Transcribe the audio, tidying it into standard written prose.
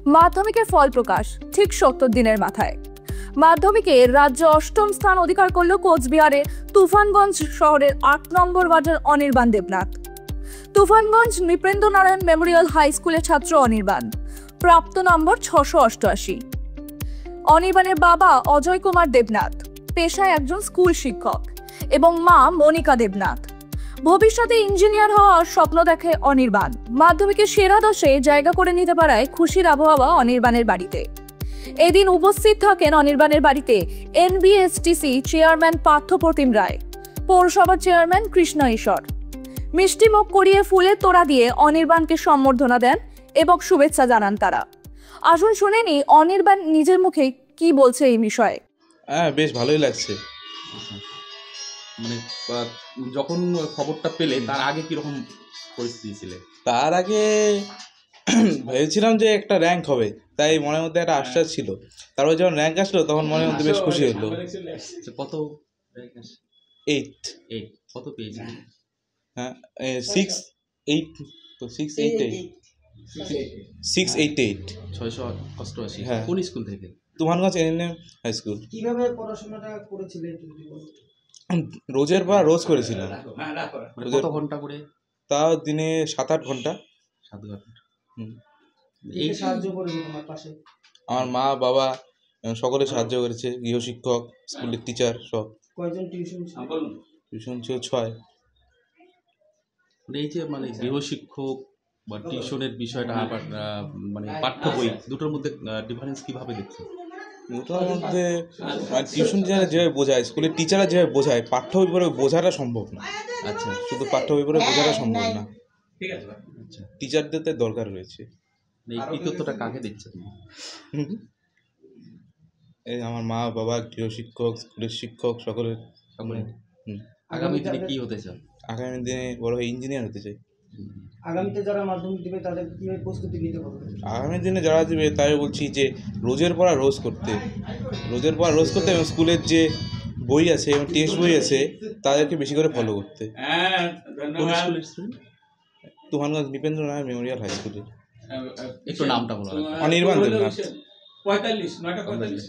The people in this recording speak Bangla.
মাধ্যমিকের ফল প্রকাশ ঠিক ৭০ দিনের মাথায়। মাধ্যমিকে রাজ্য ৮ম স্থান অধিকার করল কোচবিহারের তুফানগঞ্জ শহরের ৮ নম্বর ওয়ার্ডের অনির্বাণ দেবনাথ। তুফানগঞ্জ নৃপেন্দ্র নারায়ণ মেমোরিয়াল হাই স্কুলের ছাত্র অনির্বাণ, প্রাপ্ত নম্বর ৬৮৮। অনির্বাণের বাবা অজয় কুমার দেবনাথ পেশায় একজন স্কুল শিক্ষক এবং মা মনিকা দেবনাথ। ভবিষ্যতে ইঞ্জিনিয়ার হওয়ার স্বপ্ন দেখে অনির্বাণ। মাধ্যমিকে সেরা 10-এ জায়গা করে নিতে পারায় খুশির আবহাওয়া অনির্বাণের বাড়িতে। এদিন উপস্থিত থাকেন অনির্বাণের বাড়িতে এনবিএসটিসি চেয়ারম্যান পার্থপ্রতিম রায়, পৌরসভার চেয়ারম্যান কৃষ্ণ ঈশ্বর। মিষ্টি মুখ করিয়ে ফুলের তোড়া দিয়ে অনির্বাণকে সম্বর্ধনা দেন এবং শুভেচ্ছা জানান তারা। আসুন শুনে নি অনির্বাণ নিজের মুখে কি বলছে এই বিষয়ে। বেশ ভালোই লাগছে। মানে যখন খবরটা পেলে তার আগে কিরকম পরিস্থিতি ছিল? তার আগে ভেবেছিলাম যে একটা র্যাঙ্ক হবে, তাই মনের মধ্যে একটা আশ্বাস ছিল। তারপর যখন র্যাঙ্ক আসলো তখন মনের মধ্যে বেশ খুশি হলো। কত? 8 কত পেয়েছি? হ্যাঁ 688 তো 688 688। হ্যাঁ। কোন স্কুল থেকে? Tufanganj NM high school. কিভাবে পড়াশোনাটা করেছিলেন? রোজের পর রোজ করেছিলাম। কত ঘন্টা করে? তাও দিনে 7-8 ঘন্টা। 7 ঘন্টা। এই সাহায্য করেছে তোমার পাশে? আমার মা বাবা সকলে সাহায্য করেছে, গৃহশিক্ষক, স্কুলের টিচার সব। কয়জন টিউশন ছিল 6। এই যে গৃহশিক্ষক বা টিউশনের বিষয়টা আবার পাঠ্য বই দুটোর মধ্যে ডিফারেন্স কিভাবে দেখছো? দুটোর মধ্যে টিউশন যেভাবে বোঝায়, স্কুলের টিচাররা যেভাবে বোঝায়, পাঠ্য বই পড়ে বোঝাটা সম্ভব না। আচ্ছা, শুধু পাঠ্য বই পড়ে বোঝাটা সম্ভব না। আচ্ছা, টিচারদের দরকার রয়েছে। এই কৃতিত্বটা কাকে দিচ্ছে তুমি? এই আমার মা বাবা, গৃহশিক্ষক, স্কুলের শিক্ষক সকলের। আগামী দিনে কি হতে চাও? আগামী দিনে বড় ইঞ্জিনিয়ার হতে চাই। আগামীতে যারা মাধ্যমিক দেবে তাদের কিভাবে প্রস্তুতি নিতে হবে? আগামী দিনে যারা দেবে তাই বলছি যে রোজের পড়া রোজ করতে এবং স্কুলের যে বই আছে এবং টেক্সট বই আছে তাদেরকে বেশি করে ফলো করতে। তুফানগঞ্জ নৃপেন্দ্র নারায়ণ মেমোরিয়াল হাই স্কুলের। একটু নামটা বলো। অনির্বাণ দেবনাথ। 45 9টা 45